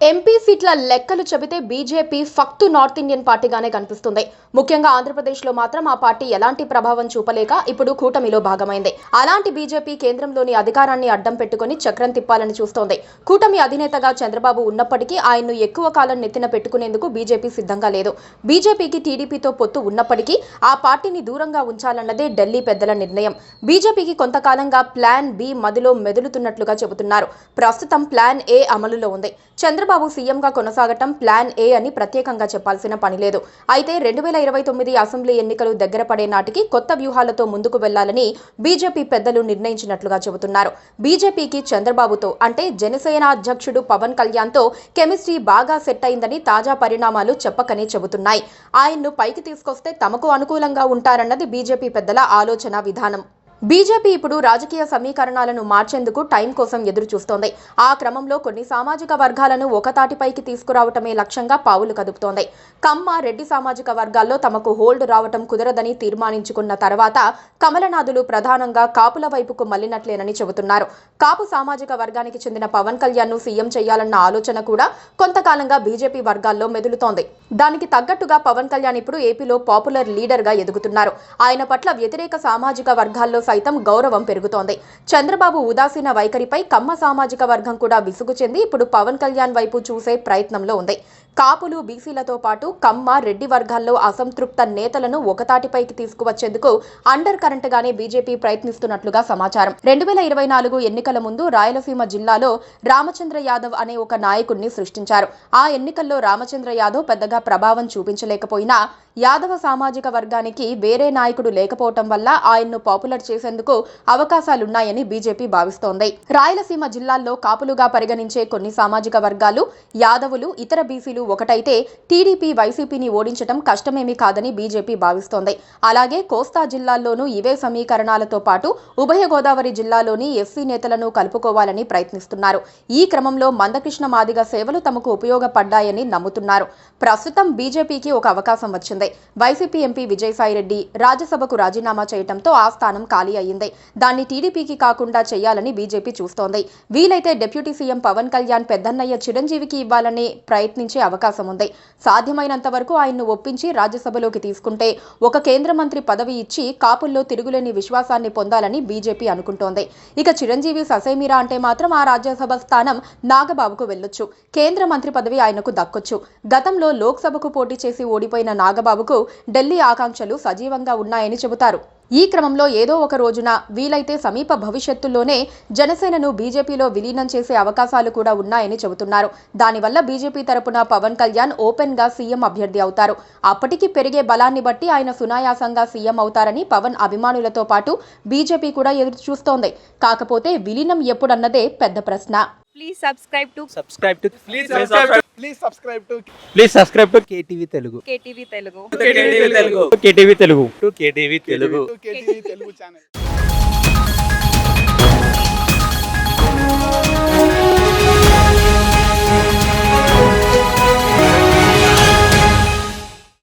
MP సీట్ల లెక్కలు చెబితే బీజేపీ ఫక్తు నార్త్ ఇండియన్ పార్టీగానే కనిపిస్తుంది. ముఖ్యంగా ఆంధ్రప్రదేశ్లో మాత్రం ఆ పార్టీ ఎలాంటి ప్రభావం చూపలేక ఇప్పుడు కూటమిలో భాగమైంది. అలాంటి బీజేపీ కేంద్రంలోని అధికారాన్ని అడ్డం పెట్టుకుని చక్రం తిప్పాలని చూస్తోంది. కూటమి అధినేతగా చంద్రబాబు ఉన్నప్పటికీ ఆయన్ను ఎక్కువ కాలం నెత్తిన పెట్టుకునేందుకు బీజేపీ సిద్ధంగా లేదు. బీజేపీకి టీడీపీతో పొత్తు ఉన్నప్పటికీ ఆ పార్టీని దూరంగా ఉంచాలన్నదే ఢిల్లీ పెద్దల నిర్ణయం. బీజేపీకి కొంతకాలంగా ప్లాన్ బి మదిలో మెదులుతున్నట్లుగా చెబుతున్నారు. ప్రస్తుతం ప్లాన్ ఏ అమలులో ఉంది. చంద్రబాబు సీఎంగా కొనసాగటం ప్లాన్ ఏ అని ప్రత్యేకంగా చెప్పాల్సిన పని లేదు. అయితే 2029 అసెంబ్లీ ఎన్నికలు దగ్గర పడే నాటికి కొత్త వ్యూహాలతో ముందుకు వెళ్లాలని బీజేపీ పెద్దలు నిర్ణయించినట్లుగా చెబుతున్నారు. బీజేపీకి చంద్రబాబుతో అంటే జనసేన అధ్యక్షుడు పవన్ కళ్యాణ్తో కెమిస్ట్రీ బాగా సెట్ అయిందని తాజా పరిణామాలు చెప్పకనే చెబుతున్నాయి. ఆయన్ను పైకి తీసుకొస్తే తమకు అనుకూలంగా ఉంటారన్నది బీజేపీ పెద్దల ఆలోచన విధానం. బీజేపీ ఇప్పుడు రాజకీయ సమీకరణాలను మార్చేందుకు టైం కోసం ఎదురు చూస్తోంది. ఆ క్రమంలో కొన్ని సామాజిక వర్గాలను ఒకతాటిపైకి తీసుకురావటమే లక్ష్యంగా పావులు కదుపుతోంది. కమ్మ, రెడ్డి సామాజిక వర్గాల్లో తమకు హోల్డ్ రావటం కుదరదని తీర్మానించుకున్న తర్వాత కమలనాథులు ప్రధానంగా కాపుల వైపుకు మళ్లినట్లేనని చెబుతున్నారు. కాపు సామాజిక వర్గానికి చెందిన పవన్ కళ్యాణ్ను సీఎం చేయాలన్న ఆలోచన కూడా కొంతకాలంగా బీజేపీ వర్గాల్లో మెదులుతోంది. దానికి తగ్గట్టుగా పవన్ కళ్యాణ్ ఇప్పుడు ఏపీలో పాపులర్ లీడర్గా ఎదుగుతున్నారు. ఆయన పట్ల వ్యతిరేక సామాజిక వర్గాల్లో సైతం గౌరవం పెరుగుతోంది. చంద్రబాబు ఉదాసీన వైఖరిపై కమ్మ సామాజిక వర్గం కూడా విసుగు చెంది ఇప్పుడు పవన్ కళ్యాణ్ వైపు చూసే ప్రయత్నంలో ఉంది. కాపులు, బీసీలతో పాటు కమ్మ, రెడ్డి వర్గాల్లో అసంతృప్త నేతలను ఒకతాటిపైకి తీసుకువచ్చేందుకు అండర్ కరెంట్ గానే బీజేపీ ప్రయత్నిస్తున్నట్లుగా సమాచారం. 2024 ఎన్నికల ముందు రాయలసీమ జిల్లాలో రామచంద్ర యాదవ్ అనే ఒక నాయకుడిని సృష్టించారు. ఆ ఎన్నికల్లో రామచంద్ర యాదవ్ పెద్దగా ప్రభావం చూపించలేకపోయినా యాదవ సామాజిక వర్గానికి వేరే నాయకుడు లేకపోవటం వల్ల ఆయన్ను పాపులర్ చేసేందుకు అవకాశాలున్నాయని బీజేపీ భావిస్తోంది. రాయలసీమ జిల్లాల్లో కాపులుగా పరిగణించే కొన్ని సామాజిక వర్గాలు, యాదవులు, ఇతర బీసీలు ఒకటైతే టీడీపీ, వైసీపీని ఓడించడం కష్టమేమీ కాదని బీజేపీ భావిస్తోంది. అలాగే కోస్తా జిల్లాల్లోనూ ఇవే సమీకరణాలతో పాటు ఉభయ గోదావరి జిల్లాలోని ఎస్సీ నేతలను కలుపుకోవాలని ప్రయత్నిస్తున్నారు. ఈ క్రమంలో మందకృష్ణ మాదిగ సేవలు తమకు ఉపయోగపడ్డాయని నమ్ముతున్నారు. ప్రస్తుతం బీజేపీకి ఒక అవకాశం వచ్చింది. వైసీపీ ఎంపీ విజయసాయిరెడ్డి రాజ్యసభకు రాజీనామా చేయడంతో ఆ స్థానం ఖాళీ అయ్యింది. దాన్ని టీడీపీకి కాకుండా చేయాలని బీజేపీ చూస్తోంది. వీలైతే డిప్యూటీ సీఎం పవన్ కళ్యాణ్ పెద్దన్నయ్య చిరంజీవికి ఇవ్వాలని ప్రయత్నించే అవకాశం ఉంది. సాధ్యమైనంత వరకు ఆయన్ను ఒప్పించి రాజ్యసభలోకి తీసుకుంటే ఒక కేంద్ర మంత్రి పదవి ఇచ్చి కాపుల్లో తిరుగులేని విశ్వాసాన్ని పొందాలని బీజేపీ అనుకుంటోంది. ఇక చిరంజీవి ససేమిరా అంటే మాత్రం ఆ రాజ్యసభ స్థానం నాగబాబుకు వెళ్లొచ్చు. కేంద్ర మంత్రి పదవి ఆయనకు దక్కొచ్చు. గతంలో లోక్సభకు పోటీ చేసి ఓడిపోయిన నాగబాబుకు ఢిల్లీ ఆకాంక్షలు సజీవంగా ఉన్నాయని చెబుతారు. ఈ క్రమంలో ఏదో ఒక రోజున వీలైతే సమీప భవిష్యత్తులోనే జనసేనను బీజేపీలో విలీనం చేసే అవకాశాలు కూడా ఉన్నాయని చెబుతున్నారు. దానివల్ల బీజేపీ తరపున పవన్ కళ్యాణ్ ఓపెన్ గా సీఎం అభ్యర్థి అవుతారు. అప్పటికి పెరిగే బలాన్ని బట్టి ఆయన సునాయాసంగా సీఎం అవుతారని పవన్ అభిమానులతో పాటు బీజేపీ కూడా ఎదురు చూస్తోంది. కాకపోతే విలీనం ఎప్పుడన్నదే పెద్ద ప్రశ్న. Please subscribe to KTV Telugu. KTV Telugu. KTV Telugu. KTV Telugu channel.